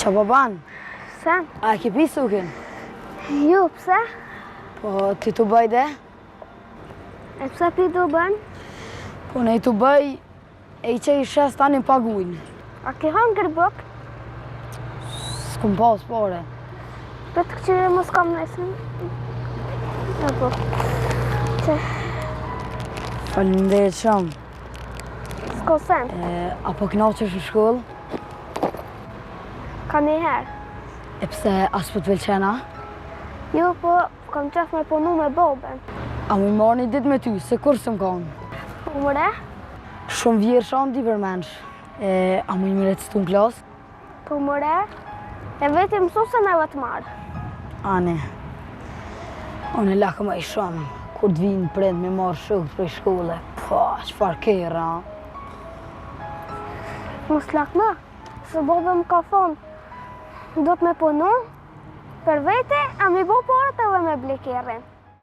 Qa po ban? Sen? A e ki pi sukin? Ju, pse? Po ti tu bëj dhe? E pse pi du bën? Po ne i tu bëj e i që i shes tani paguin. A ki hangër buk? S'kum pas pare. Për të këqyre mos kam nesën. E po. Që? Faleminderit shumë. S'ko sen? Apo knaqesh në shkollë? Ka një herë. E pse as po t'pëlqena? Jo, po kam qef me punu me boben. A mu i marrë një dit me ty, se kur s'm kanë? Po mëre? Shumë vjerë shanë di përmensh. A mu i më recëtu në klasë? Po mëre? E veti mësusën e vetë marë. Ane. One lakë më i shumë. Kur t'vinë prind me marrë shukët për i shkolle. Po, qëfar kera? Mos lakë, se bobe më ka thonë, do të me punu, për vete, a mi bo porët edhe me blikirin.